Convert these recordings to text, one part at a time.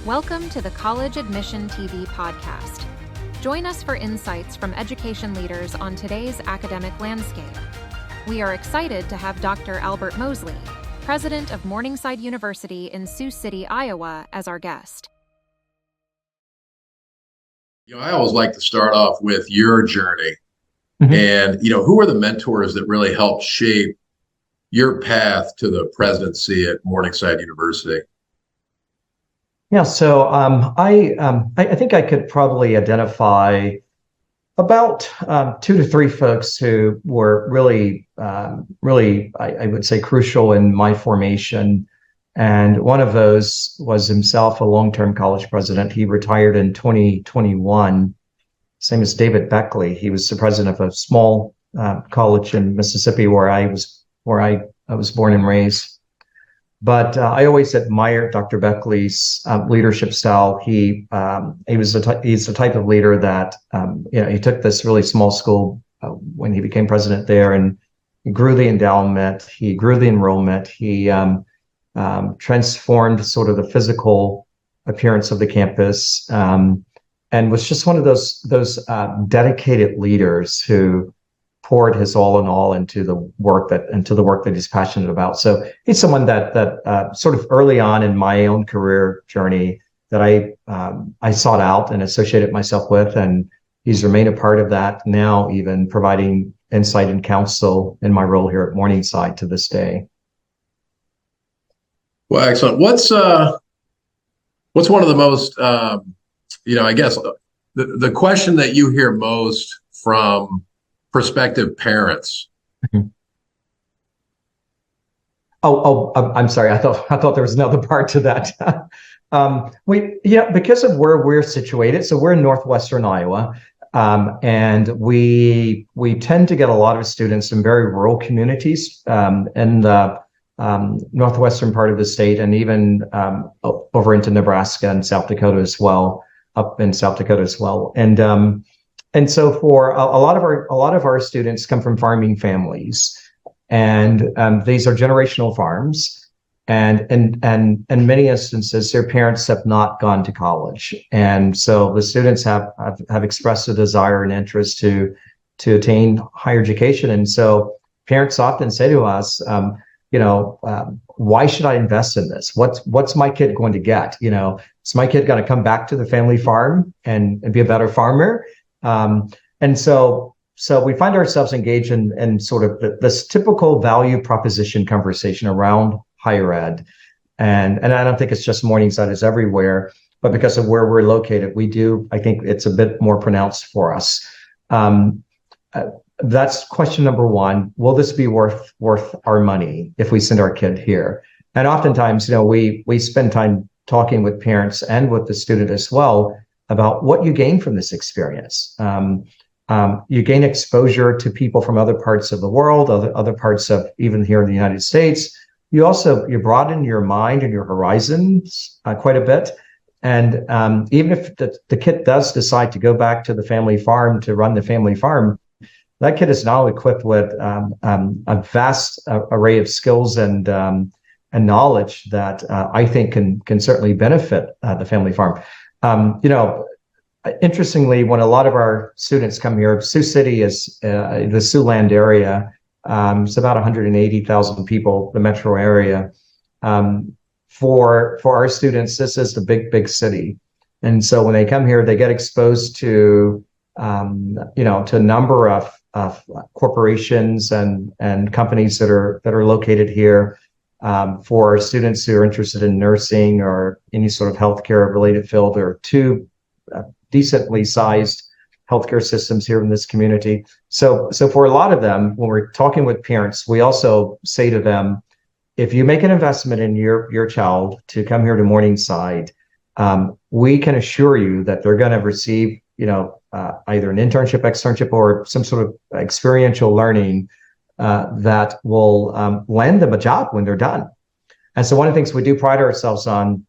Welcome to the College Admission TV podcast. Join us for insights from education leaders on today's academic landscape. We are excited to have Dr. Albert Mosley, president of Morningside University in Sioux City, Iowa, as our guest. I always like to start off with your journey. Mm-hmm. And, who are the mentors that really helped shape your path to the presidency at Morningside University? Yeah, so I think I could probably identify about 2 to 3 folks who were really, I would say, crucial in my formation. And one of those was himself a long-term college president. He retired in 2021. His name is David Beckley. He was the president of a small college in Mississippi where I was born and raised. But I always admired Dr. Beckley's leadership style. He's the type of leader that he took this really small school when he became president there, and he grew the endowment, he grew the enrollment, he transformed sort of the physical appearance of the campus, and was just one of those dedicated leaders who poured his all in all into the work that he's passionate about. So he's someone that sort of early on in my own career journey that I sought out and associated myself with, and he's remained a part of that now, even providing insight and counsel in my role here at Morningside to this day. Well, excellent. What's one of the most I guess the question that you hear most from prospective parents? I'm sorry. I thought there was another part to that. Because of where we're situated, so we're in northwestern Iowa, and we tend to get a lot of students in very rural communities in the northwestern part of the state, and even over into Nebraska and South Dakota as well, up in South Dakota as well, and so for a lot of our students come from farming families, and these are generational farms, and in many instances their parents have not gone to college, and so the students have expressed a desire and interest to attain higher education, and so parents often say to us, why should I invest in this? What's my kid going to get? Is my kid going to come back to the family farm and be a better farmer? And so we find ourselves engaged in sort of this typical value proposition conversation around higher ed. And I don't think it's just Morningside, it's everywhere, but because of where we're located, I think it's a bit more pronounced for us. That's question number one. Will this be worth our money if we send our kid here? And oftentimes, we spend time talking with parents and with the student as well about what you gain from this experience. You gain exposure to people from other parts of the world, other parts of even here in the United States. You broaden your mind and your horizons quite a bit. And even if the kid does decide to go back to the family farm to run the family farm, that kid is now equipped with a vast array of skills and knowledge that I think can certainly benefit the family farm. Interestingly, when a lot of our students come here, Sioux City is the Siouxland area. It's about 180,000 people, the metro area. For our students, this is the big city, and so when they come here, they get exposed to to a number of corporations and companies that are located here. For students who are interested in nursing or any sort of healthcare related field, there are 2 decently sized healthcare systems here in this community. So for a lot of them, when we're talking with parents, we also say to them, if you make an investment in your child to come here to Morningside, we can assure you that they're going to receive, either an internship, externship, or some sort of experiential learning that will land them a job when they're done. And so one of the things we do pride ourselves on,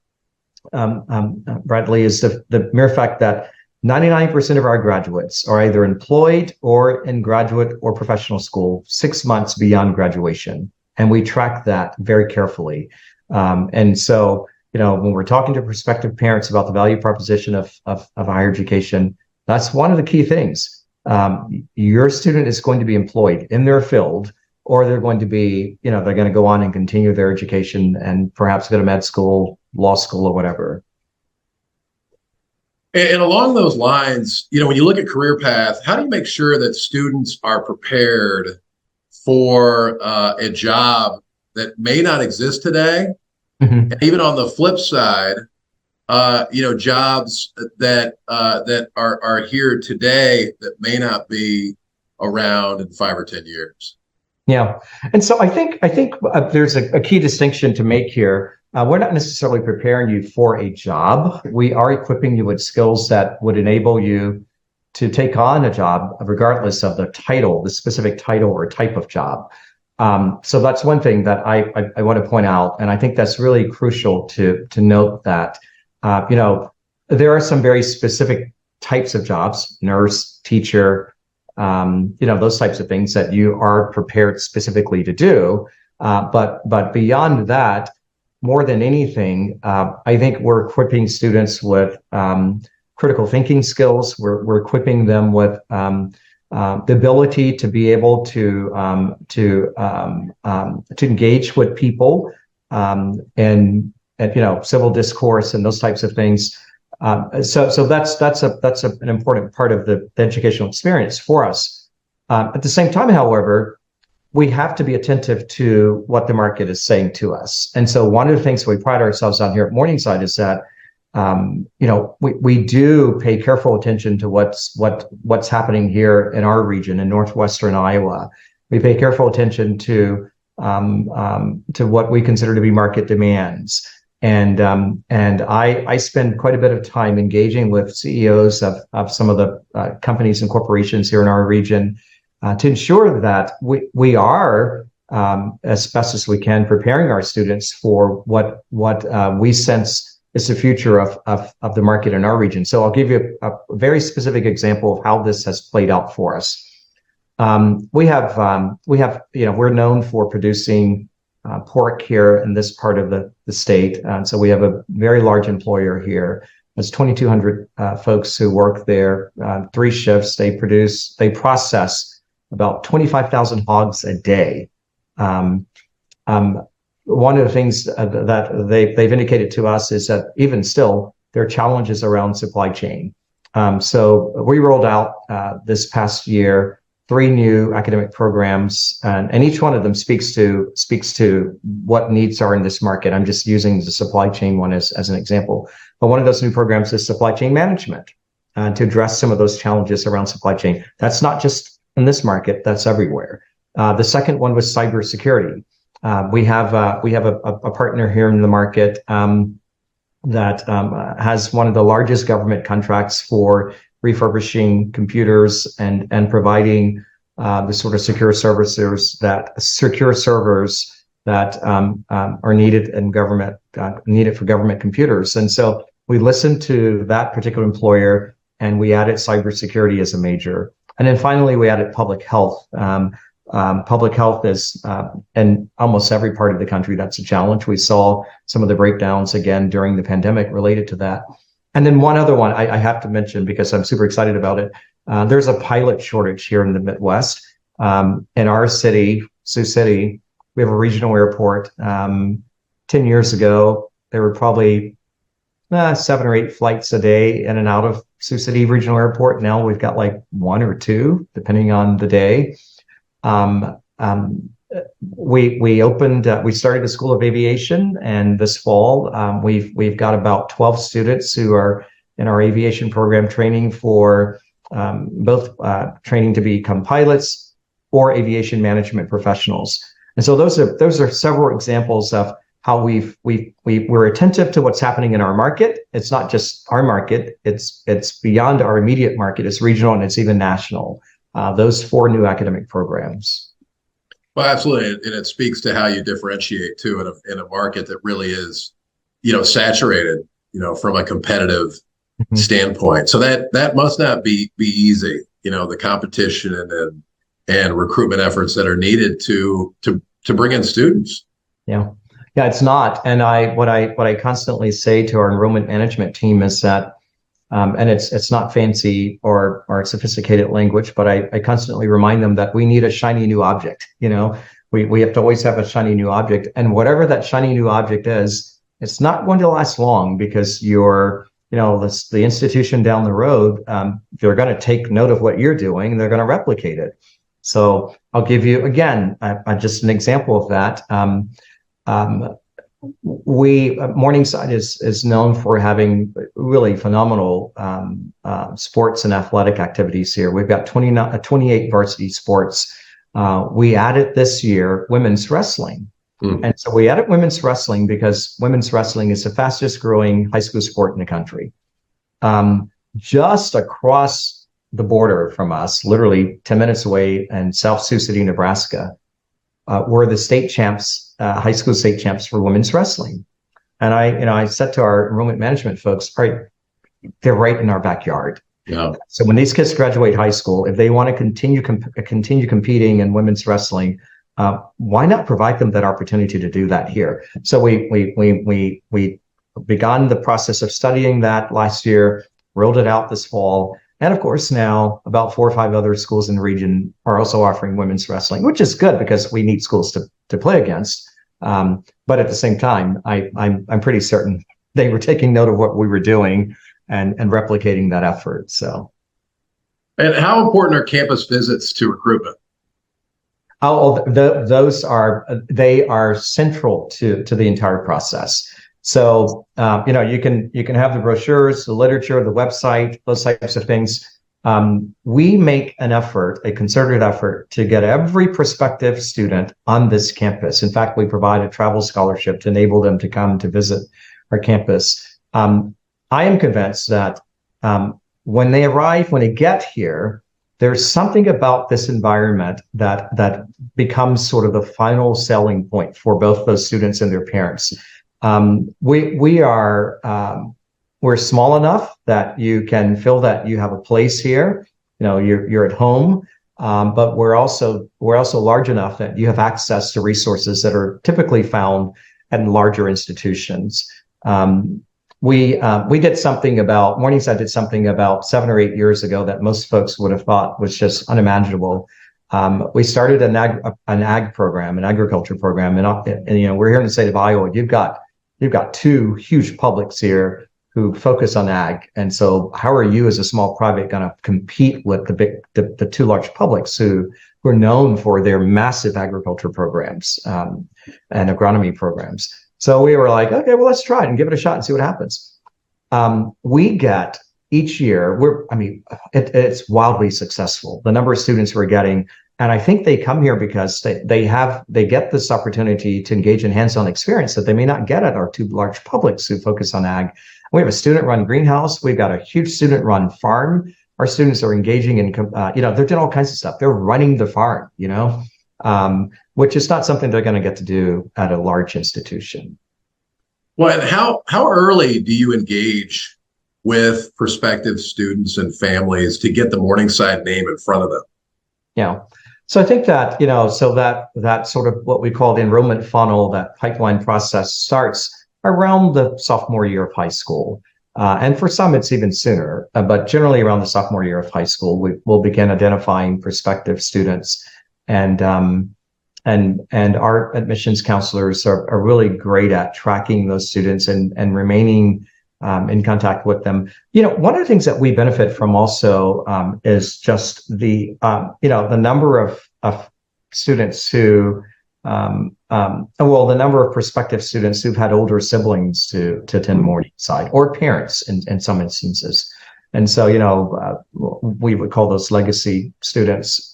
Bradley, is the mere fact that 99% of our graduates are either employed or in graduate or professional school 6 months beyond graduation. And we track that very carefully. And so when we're talking to prospective parents about the value proposition of higher education, that's one of the key things. Your student is going to be employed in their field, or they're going to be, they're going to go on and continue their education and perhaps go to med school, law school, or whatever. And along those lines, when you look at career path, how do you make sure that students are prepared for a job that may not exist today? Mm-hmm. And even on the flip side, jobs that are here today that may not be around in 5 or 10 years. Yeah, and so I think there's a key distinction to make here. We're not necessarily preparing you for a job. We are equipping you with skills that would enable you to take on a job regardless of the title, the specific title or type of job. So that's one thing that I want to point out, and I think that's really crucial to note that there are some very specific types of jobs, nurse, teacher, those types of things that you are prepared specifically to do. But beyond that, more than anything, I think we're equipping students with critical thinking skills. We're equipping them with the ability to be able to engage with people and civil discourse and those types of things. So that's an important part of the educational experience for us. At the same time, however, we have to be attentive to what the market is saying to us. And so one of the things we pride ourselves on here at Morningside is that we do pay careful attention to what's happening here in our region in northwestern Iowa. We pay careful attention to what we consider to be market demands. And I spend quite a bit of time engaging with CEOs of some of the companies and corporations here in our region to ensure that we are, as best as we can, preparing our students for what we sense is the future of the market in our region. So I'll give you a very specific example of how this has played out for us. We're known for producing pork here in this part of the state. And so we have a very large employer here. There's 2,200 folks who work there, 3 shifts. They process about 25,000 hogs a day. One of the things that they've indicated to us is that even still, there are challenges around supply chain. So we rolled out this past year 3 new academic programs, and each one of them speaks to what needs are in this market. I'm just using the supply chain one as an example. But one of those new programs is supply chain management to address some of those challenges around supply chain. That's not just in this market, that's everywhere. The second one was cybersecurity. We have a partner here in the market that has one of the largest government contracts for refurbishing computers and providing the sort of secure servers that are needed in government, needed for government computers. And so we listened to that particular employer and we added cybersecurity as a major. And then finally, we added public health. Public health is in almost every part of the country. That's a challenge. We saw some of the breakdowns again during the pandemic related to that. And then one other one I have to mention because I'm super excited about it. There's a pilot shortage here in the Midwest. In our city, Sioux City, we have a regional airport. 10 years ago, there were probably 7 or 8 flights a day in and out of Sioux City Regional Airport. Now we've got like 1 or 2, depending on the day. We started the School of Aviation, and this fall we've got about 12 students who are in our aviation program training for both training to become pilots or aviation management professionals. And so those are several examples of how we're attentive to what's happening in our market. It's not just our market; it's beyond our immediate market. It's regional and it's even national. Those 4 new academic programs. Well, absolutely, and it speaks to how you differentiate too in a market that really is, saturated, from a competitive standpoint. So that must not be easy, the competition and recruitment efforts that are needed to bring in students. Yeah. Yeah, it's not. And what I constantly say to our enrollment management team is that, and it's not fancy or sophisticated language, but I constantly remind them that we need a shiny new object. We have to always have a shiny new object, and whatever that shiny new object is, it's not going to last long because the institution down the road, they're going to take note of what you're doing and they're going to replicate it. So I'll give you again just an example of that. Morningside is known for having really phenomenal sports and athletic activities here. We've got 28 varsity sports. We added this year women's wrestling. And so we added women's wrestling because women's wrestling is the fastest growing high school sport in the country. Just across the border from us, literally 10 minutes away in South Sioux City, Nebraska, were the state champs, high school state champs for women's wrestling. And I said to our enrollment management folks, all right, they're right in our backyard. Yeah. So when these kids graduate high school, if they want to continue competing in women's wrestling, why not provide them that opportunity to do that here? So we began the process of studying that last year, rolled it out this fall. And of course, now about 4 or 5 other schools in the region are also offering women's wrestling, which is good because we need schools to play against. But at the same time, I'm pretty certain they were taking note of what we were doing and replicating that effort. So, and how important are campus visits to recruitment? Those are central to the entire process. So you can have the brochures, the literature, the website, those types of things. We make a concerted effort to get every prospective student on this campus. In fact, we provide a travel scholarship to enable them to come to visit our campus. I am convinced that when they get here, there's something about this environment that becomes sort of the final selling point for both those students and their parents. We're small enough that you can feel that you have a place here. You're at home, but we're also large enough that you have access to resources that are typically found at larger institutions. Morningside did something about 7 or 8 years ago that most folks would have thought was just unimaginable. We started an ag program, an agriculture program, and we're here in the state of Iowa. You've got 2 huge publics here who focus on ag, and so how are you as a small private going to compete with the 2 large publics who are known for their massive agriculture programs and agronomy programs? So we were like, okay, well, let's try it and give it a shot and see what happens. We get each year, it's wildly successful, the number of students we're getting. And I think they come here because they get this opportunity to engage in hands-on experience that they may not get at our 2 large publics who focus on ag. We have a student-run greenhouse. We've got a huge student-run farm. Our students are engaging in, they're doing all kinds of stuff. They're running the farm, which is not something they're going to get to do at a large institution. Well, and how early do you engage with prospective students and families to get the Morningside name in front of them? Yeah. So I think that, that sort of what we call the enrollment funnel, that pipeline process starts around the sophomore year of high school. And for some, it's even sooner, but generally around the sophomore year of high school, we'll begin identifying prospective students. And our admissions counselors are really great at tracking those students and remaining in contact with them. One of the things that we benefit from also is just the number of students who, the number of prospective students who've had older siblings to attend Morningside, or parents in some instances. And so, we would call those legacy students.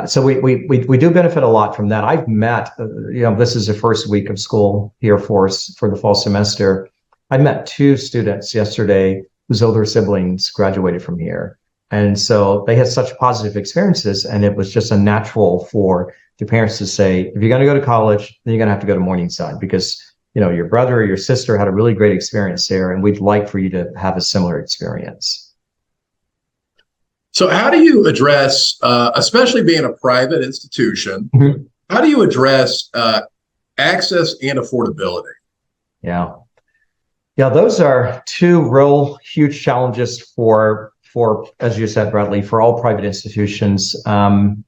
So we do benefit a lot from that. I've met, this is the first week of school here for us for the fall semester. I met 2 students yesterday whose older siblings graduated from here. And so they had such positive experiences, and it was just a natural for the parents to say, if you're going to go to college, then you're going to have to go to Morningside because, your brother or your sister had a really great experience there, and we'd like for you to have a similar experience. So how do you address, especially being a private institution, how do you address access and affordability. Yeah. Yeah, those are two real huge challenges for as you said, Bradley, for all private institutions. And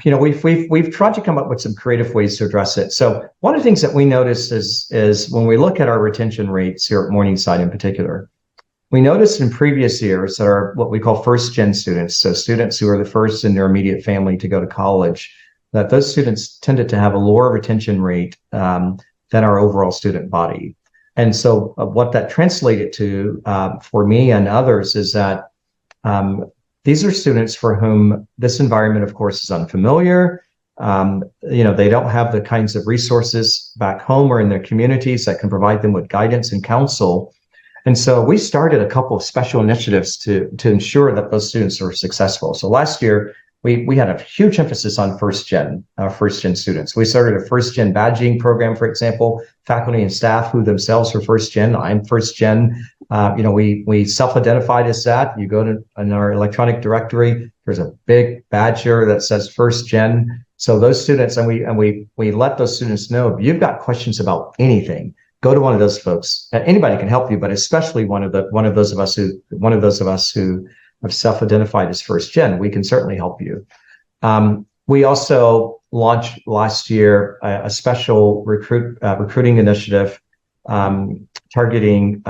we've tried to come up with some creative ways to address it. So one of the things that we noticed is when we look at our retention rates here at Morningside in particular, we noticed in previous years that are what we call first gen students, so students who are the first in their immediate family to go to college, that those students tended to have a lower retention rate than our overall student body. And so what that translated to for me and others is that these are students for whom this environment, of course, is unfamiliar. They don't have the kinds of resources back home or in their communities that can provide them with guidance and counsel. And so we started a couple of special initiatives to ensure that those students are successful. So last year, we had a huge emphasis on first gen students. We started a first gen badging program, for example, faculty and staff who themselves are first gen. I'm first gen. We self-identified as that. You go to in our electronic directory, there's a big badge here that says first gen. So those students, and we let those students know, if you've got questions about anything, go to one of those folks. Anybody can help you, but especially one of those of us who have self-identified as first gen, we can certainly help you. We also launched last year a special recruiting initiative targeting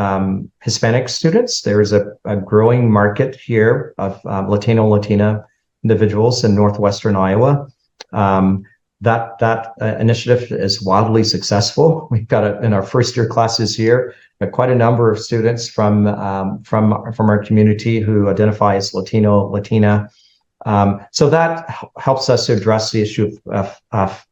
Hispanic students. There is a growing market here of Latina individuals in northwestern Iowa. That initiative is wildly successful. We've got in our first year classes here, quite a number of students from our community who identify as Latina. So that helps us to address the issue of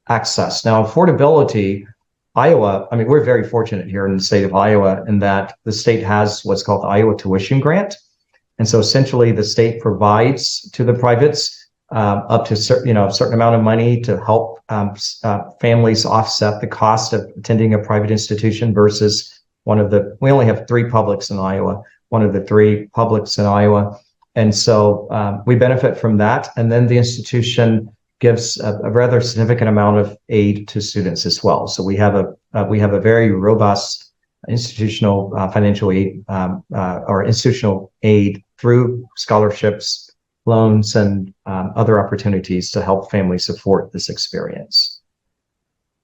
access. Now, affordability, Iowa, I mean, we're very fortunate here in the state of Iowa in that the state has what's called the Iowa Tuition Grant. And so essentially the state provides to the privates up to a certain amount of money to help families offset the cost of attending a private institution versus we only have 3 publics in Iowa, one of the 3 publics in Iowa. And so we benefit from that. And then the institution gives a rather significant amount of aid to students as well. So we have a very robust institutional financial aid or institutional aid through scholarships, loans, and other opportunities to help families support this experience.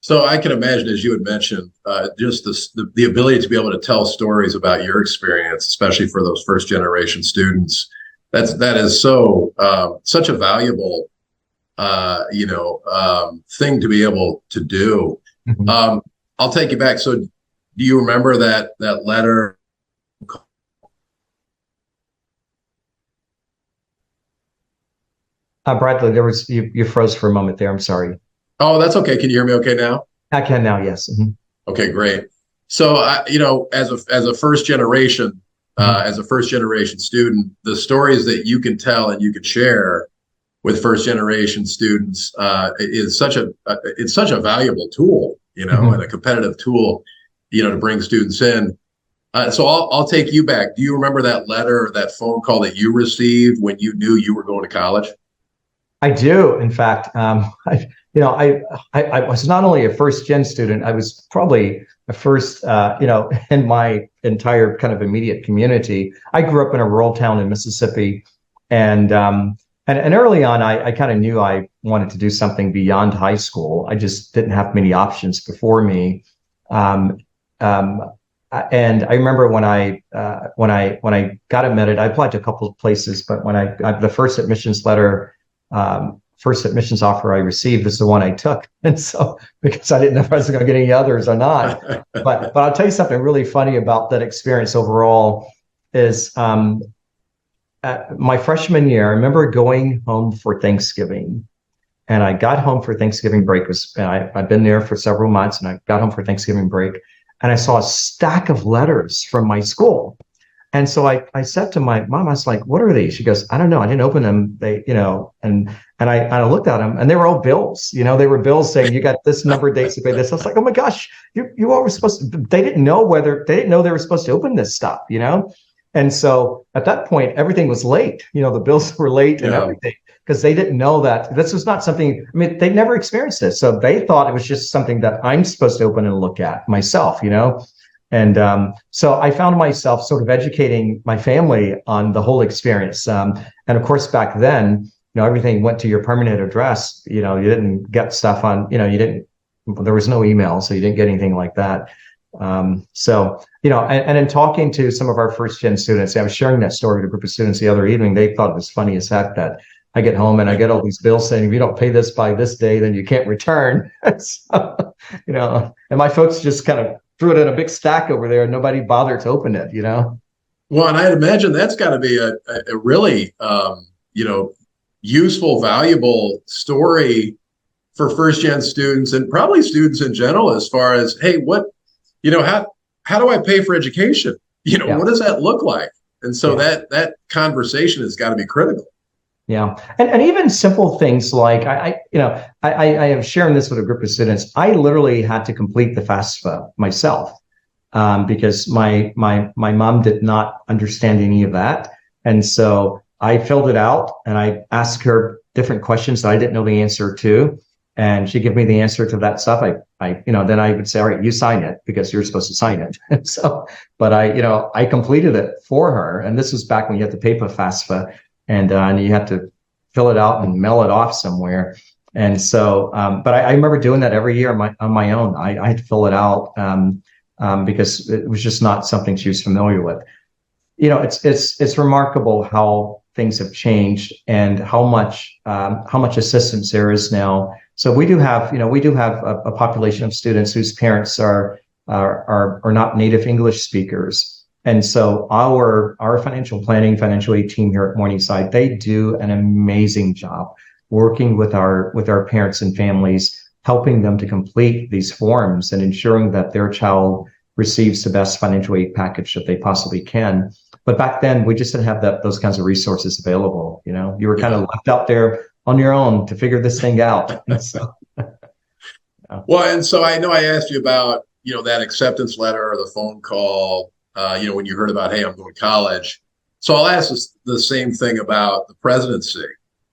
So I can imagine, as you had mentioned, just the ability to be able to tell stories about your experience, especially for those first generation students. That is such a valuable thing to be able to do. Mm-hmm. I'll take you back. So do you remember that letter? Bradley, you froze for a moment there. I'm sorry. Oh, that's okay. Can you hear me okay now? I can now, yes. Mm-hmm. Okay, great. So, as a first generation, as a first generation student, the stories that you can tell and you can share with first generation students is such a valuable tool, mm-hmm. and a competitive tool, to bring students in. So I'll take you back. Do you remember that letter or that phone call that you received when you knew you were going to college? I do. In fact, I was not only a first gen student, I was probably the first, in my entire kind of immediate community. I grew up in a rural town in Mississippi, and early on, I kind of knew I wanted to do something beyond high school. I just didn't have many options before me. And I remember when I got admitted, I applied to a couple of places, but when I got the first admissions offer I received is the one I took. And so, because I didn't know if I was going to get any others or not. But I'll tell you something really funny about that experience overall is my freshman year, I remember going home for Thanksgiving. And I got home for Thanksgiving break. I'd been there for several months, and I got home for Thanksgiving break. And I saw a stack of letters from my school. And so I said to my mom, I was like, what are these? She goes, I don't know. I didn't open them. And I looked at them, and they were all bills. They were bills saying you got this number of days to pay this. I was like, oh my gosh, you all were supposed to, they didn't know they were supposed to open this stuff, And so at that point, everything was late. The bills were late and everything. because they didn't know that this was not something, I mean, they'd never experienced this. So they thought it was just something that I'm supposed to open and look at myself, And so I found myself sort of educating my family on the whole experience. And of course, back then, everything went to your permanent address. You didn't get stuff on, there was no email, so you didn't get anything like that. And in talking to some of our first gen students, I was sharing that story with a group of students the other evening. They thought it was funny as heck that I get home and I get all these bills saying, if you don't pay this by this day, then you can't return. So, and my folks just kind of threw it in a big stack over there and nobody bothered to open it, Well, and I'd imagine that's got to be a really, useful, valuable story for first gen students and probably students in general, as far as, hey, how do I pay for education? What does that look like? And so that conversation has got to be critical. Yeah. And even simple things like I am sharing this with a group of students. I literally had to complete the FAFSA myself because my mom did not understand any of that. And so I filled it out and I asked her different questions that I didn't know the answer to. And she gave me the answer to that stuff. Then I would say, all right, you sign it because you're supposed to sign it. But I completed it for her. And this was back when you had to pay for FAFSA and you had to fill it out and mail it off somewhere. And so, but I remember doing that every year on my own. I had to fill it out because it was just not something she was familiar with. It's remarkable how things have changed and how much assistance there is now. So we do have a population of students whose parents are not native English speakers. And so our financial planning, financial aid team here at Morningside, they do an amazing job working with our parents and families, helping them to complete these forms and ensuring that their child receives the best financial aid package that they possibly can. But back then, we just didn't have those kinds of resources available. You were kind of left out there on your own to figure this thing out. So, Well, and so I know I asked you about, that acceptance letter or the phone call, when you heard about, hey, I'm going to college. So I'll ask the same thing about the presidency.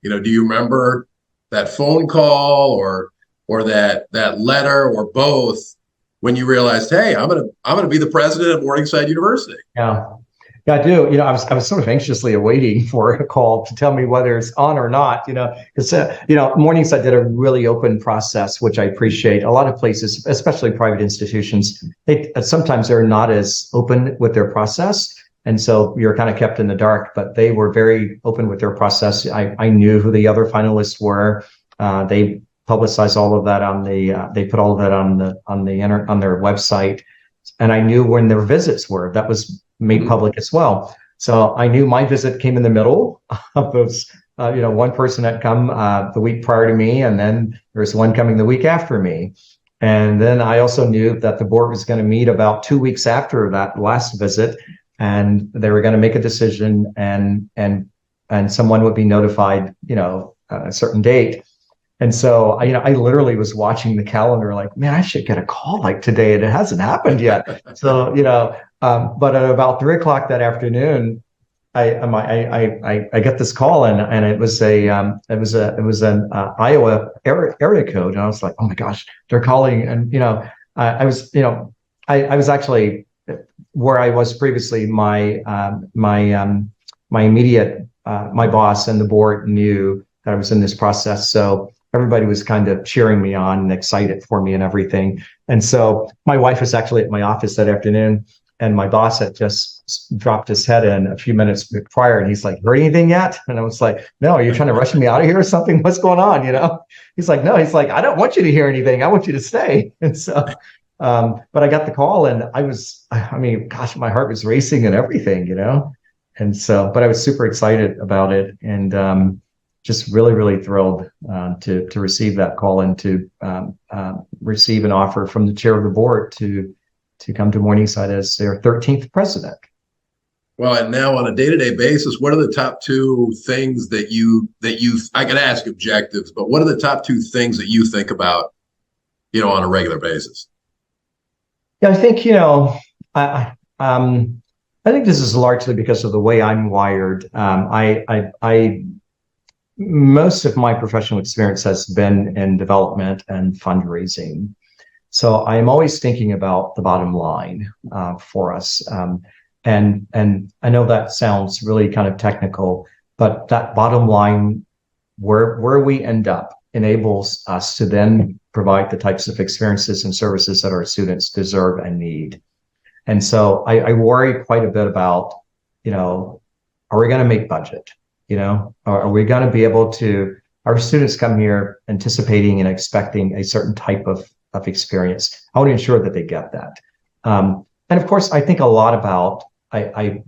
Do you remember that phone call or that letter or both when you realized, hey, I'm gonna be the president of Morningside University? Yeah, I do. I was sort of anxiously awaiting for a call to tell me whether it's on or not, because, Morningside did a really open process, which I appreciate. A lot of places, especially private institutions, sometimes they're not as open with their process. And so you're kind of kept in the dark, but they were very open with their process. I knew who the other finalists were. They publicized all of that they put all of that on their website. And I knew when their visits were. That was made public as well. So I knew my visit came in the middle of those, one person had come the week prior to me, and then there's one coming the week after me. And then I also knew that the board was going to meet about 2 weeks after that last visit, and they were going to make a decision and someone would be notified, a certain date. And so, I literally was watching the calendar like, man, I should get a call like today, and it hasn't happened yet. So, but at about 3:00 that afternoon, I get this call, and it was an Iowa area code, and I was like, oh my gosh, they're calling, and I was actually where I was previously. My immediate my boss and the board knew that I was in this process, so everybody was kind of cheering me on and excited for me and everything. And so my wife was actually at my office that afternoon, and my boss had just dropped his head in a few minutes prior, and he's like, heard anything yet? And I was like, no, are you trying to rush me out of here or something? What's going on? He's like, no, I don't want you to hear anything. I want you to stay. And so, but I got the call, and gosh, my heart was racing and everything, And so, but I was super excited about it, and just really, really thrilled to receive that call and to receive an offer from the chair of the board to come to Morningside as their 13th president. Well, and now on a day-to-day basis, what are the top two things that you I can ask objectives, but what are the top two things that you think about, on a regular basis? Yeah, I think, I think this is largely because of the way I'm wired. most of my professional experience has been in development and fundraising. So I'm always thinking about the bottom line for us. And I know that sounds really kind of technical, but that bottom line, where we end up, enables us to then provide the types of experiences and services that our students deserve and need. And so I worry quite a bit about, are we going to make budget? Are we going to be able to, our students come here anticipating and expecting a certain type of experience. I want to ensure that they get that. And of course, I think a lot about, I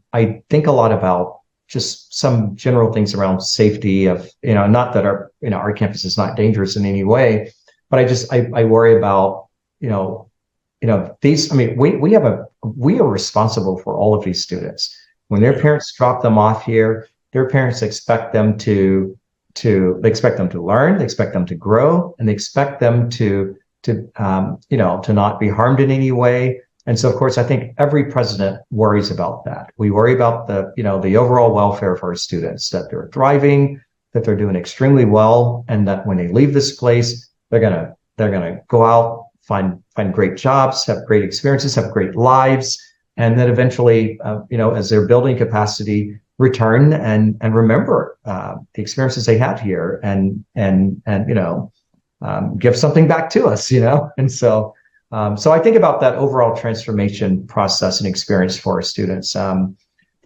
think a lot about just some general things around safety of, not that our campus is not dangerous in any way, but I worry about, these, we are responsible for all of these students. When their parents drop them off here, their parents expect them to learn, they expect them to grow, and they expect them to not be harmed in any way. And so, of course, I think every president worries about that. We worry about the overall welfare of our students, that they're thriving, that they're doing extremely well, and that when they leave this place, they're gonna go out, find great jobs, have great experiences, have great lives, and then eventually, as they're building capacity, return and remember the experiences they had here, and give something back to us, and so. So I think about that overall transformation process and experience for our students, and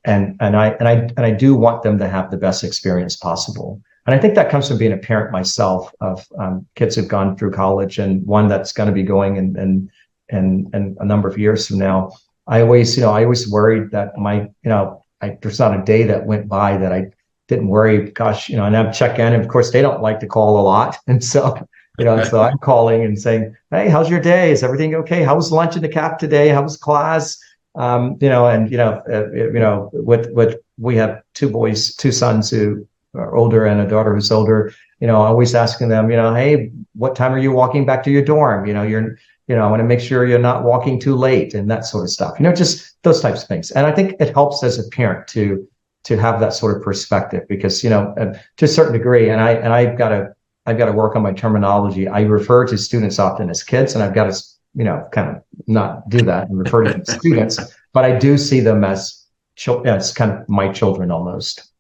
I do want them to have the best experience possible. And I think that comes from being a parent myself of kids who've gone through college, and one that's going to be going in a number of years from now. I always worried that there's not a day that went by that I didn't worry. Gosh, and I'd check in, and of course they don't like to call a lot, and so. So I'm calling and saying, "Hey, how's your day? Is everything okay? How was lunch in the caf today? How was class?" We have two sons who are older and a daughter who's older. Always asking them, "Hey, what time are you walking back to your dorm? I want to make sure you're not walking too late," and that sort of stuff. Just those types of things. And I think it helps as a parent to have that sort of perspective, because to a certain degree, and I've got to work on my terminology. I refer to students often as kids, and I've got to, kind of not do that and refer to them as students, but I do see them as kind of my children almost.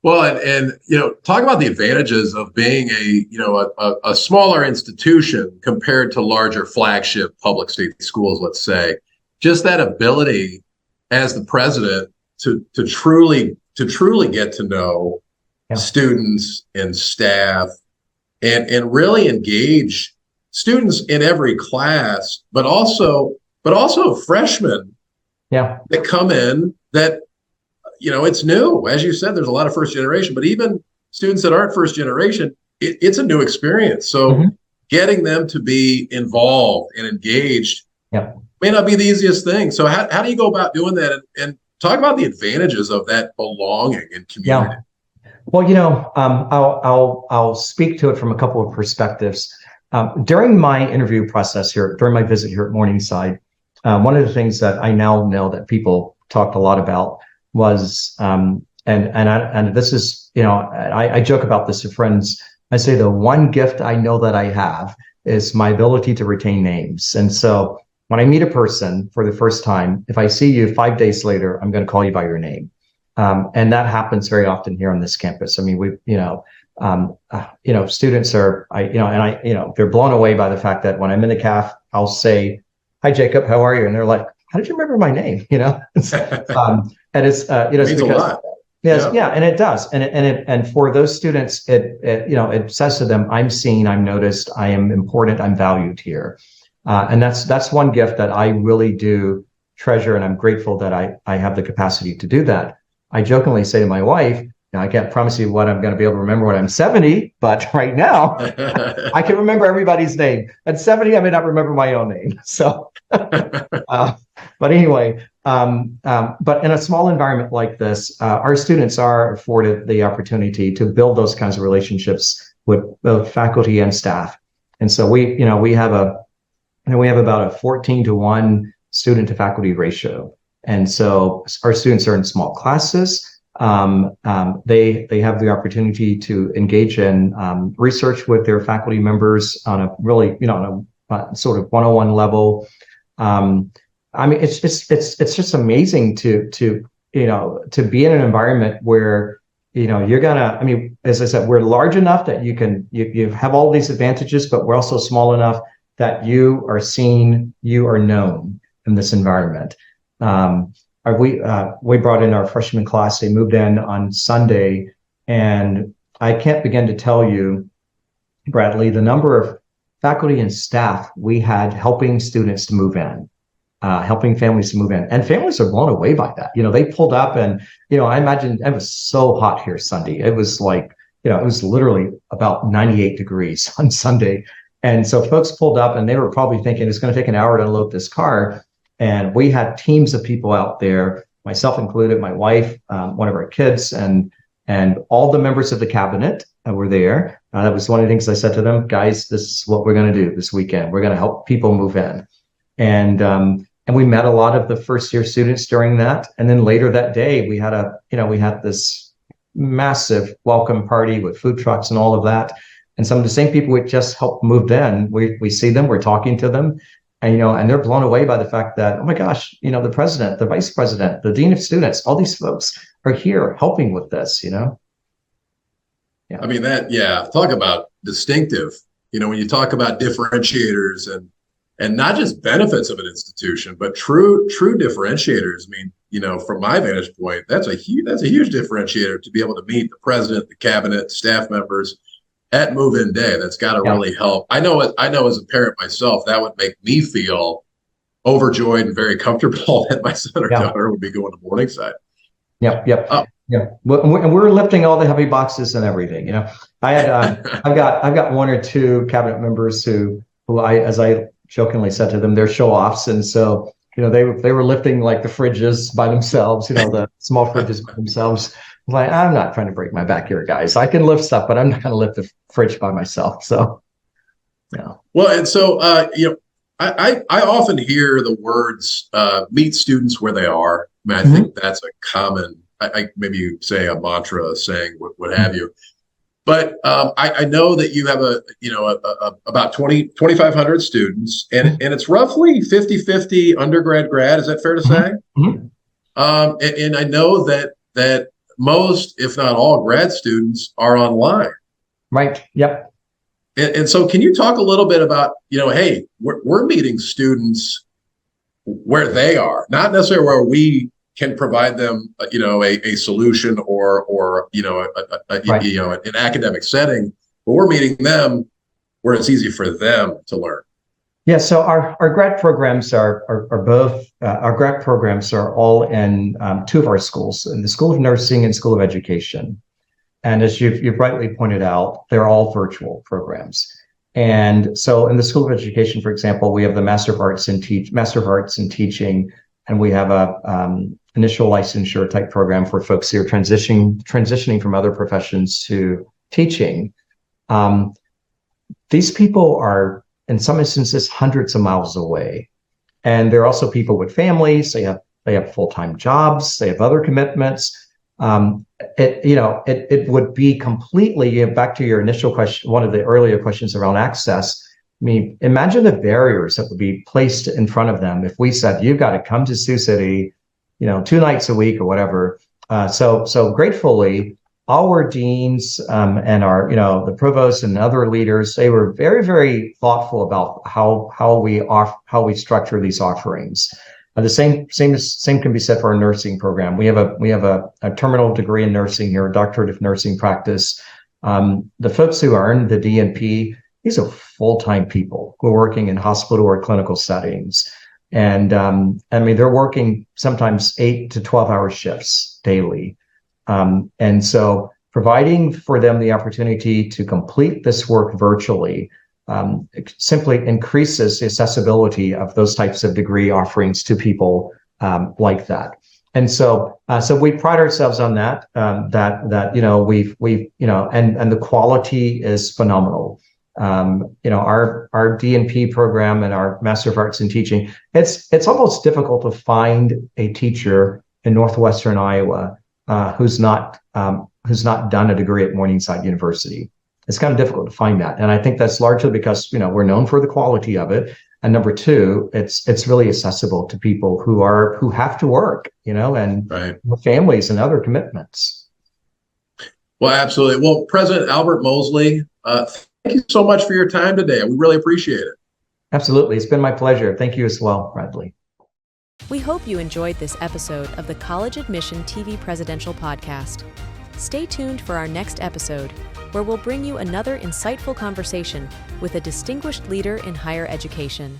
Well, and talk about the advantages of being a smaller institution compared to larger flagship public state schools, let's say. Just that ability as the president to truly get to know students and staff, and really engage students in every class, but also freshmen that come in that, it's new. As you said, there's a lot of first generation, but even students that aren't first generation, it's a new experience. So getting them to be involved and engaged may not be the easiest thing. So how do you go about doing that? And talk about the advantages of that belonging and community. Yeah. Well, I'll speak to it from a couple of perspectives. During my interview process here, during my visit here at Morningside, one of the things that I now know that people talked a lot about was, and this is, I joke about this to friends. I say the one gift I know that I have is my ability to retain names. And so when I meet a person for the first time, if I see you 5 days later, I'm going to call you by your name. And that happens very often here on this campus. I mean, students are, they're blown away by the fact that when I'm in the caf, I'll say, "Hi, Jacob, how are you?" And they're like, "How did you remember my name?" And it's, it means a lot. Yes, yeah, and it does. And for those students, it says to them, "I'm seen, I'm noticed, I am important, I'm valued here." And that's one gift that I really do treasure, and I'm grateful that I have the capacity to do that. I jokingly say to my wife, I can't promise you what I'm going to be able to remember when I'm 70, but right now I can remember everybody's name. At 70, I may not remember my own name. So, but anyway, but in a small environment like this, our students are afforded the opportunity to build those kinds of relationships with both faculty and staff. And so we have about a 14-to-1 student to faculty ratio. And so our students are in small classes. They have the opportunity to engage in research with their faculty members on a really, on a sort of one-on-one level. I mean, it's just amazing to be in an environment where, you're gonna, I mean, as I said, we're large enough that you have all these advantages, but we're also small enough that you are seen, you are known in this environment. We brought in our freshman class. They moved in on Sunday, and I can't begin to tell you, Bradley, the number of faculty and staff we had helping students to move in, helping families to move in. And families are blown away by that. They pulled up and, I imagine it was so hot here Sunday. It was like, it was literally about 98 degrees on Sunday. And so folks pulled up and they were probably thinking it's going to take an hour to unload this car. And we had teams of people out there, myself included, my wife, one of our kids, and all the members of the cabinet were there. That was one of the things I said to them, guys, this is what we're going to do this weekend. We're going to help people move in. And we met a lot of the first year students during that. And then later that day, we had this massive welcome party with food trucks and all of that. And some of the same people we just helped moved in, we see them, we're talking to them. And they're blown away by the fact that, oh my gosh, the president, the vice president, the dean of students, all these folks are here helping with this, Yeah. I mean, talk about distinctive, when you talk about differentiators and not just benefits of an institution, but true differentiators. I mean, from my vantage point, that's a huge differentiator to be able to meet the president, the cabinet, staff members at move-in day. That's got to really help. I know as a parent myself, that would make me feel overjoyed and very comfortable that my son or daughter would be going to Morningside. Yep. Yeah. And we're lifting all the heavy boxes and everything. I had, I've got one or two cabinet members who as I jokingly said to them, they're show-offs, and so they were lifting like the fridges by themselves, the small fridges by themselves. Like, I'm not trying to break my back here, guys. I can lift stuff, but I'm not going to lift the fridge by myself. So, yeah. Well, and so, I often hear the words "meet students where they are." I mean, I think that's a common, maybe you say a mantra, saying what have you. But I know that you have about 2,500 students, and it's roughly 50-50 undergrad grad. Is that fair to say? Mm-hmm. And I know that most, if not all, grad students are online. Right. Yep. And so can you talk a little bit about, hey, we're meeting students where they are, not necessarily where we can provide them, a solution or an academic setting, but we're meeting them where it's easy for them to learn. Yeah, so our grad programs are both, our grad programs are all in two of our schools, in the School of Nursing and School of Education. And as you've rightly pointed out, they're all virtual programs. And so in the School of Education, for example, we have the Master of Arts in Teaching, and we have a initial licensure type program for folks who are transitioning from other professions to teaching. These people are, in some instances, hundreds of miles away. And there are also people with families. They have full-time jobs. They have other commitments. It would be completely, back to your initial question, one of the earlier questions around access. I mean, imagine the barriers that would be placed in front of them if we said, you've got to come to Sioux City, 2 nights a week or whatever. So gratefully, our deans and our, the provost and other leaders, they were very, very thoughtful about how we structure these offerings. The same can be said for our nursing program. We have a terminal degree in nursing here, a doctorate of nursing practice. The folks who earn the DNP, these are full-time people who are working in hospital or clinical settings. And I mean, they're working sometimes 8 to 12-hour shifts daily. And so providing for them the opportunity to complete this work virtually simply increases the accessibility of those types of degree offerings to people like that. And so we pride ourselves on that, we've and the quality is phenomenal. Our DNP program and our Master of Arts in Teaching, it's almost difficult to find a teacher in Northwestern Iowa who's not done a degree at Morningside University. It's kind of difficult to find that, and I think that's largely because we're known for the quality of it, and number two, it's really accessible to people who have to work, and Right. with families and other commitments. Well, absolutely. Well, President Albert Mosley, thank you so much for your time today. We really appreciate it. Absolutely. It's been my pleasure. Thank you as well, Bradley. We hope you enjoyed this episode of the College Admission TV Presidential Podcast. Stay tuned for our next episode, where we'll bring you another insightful conversation with a distinguished leader in higher education.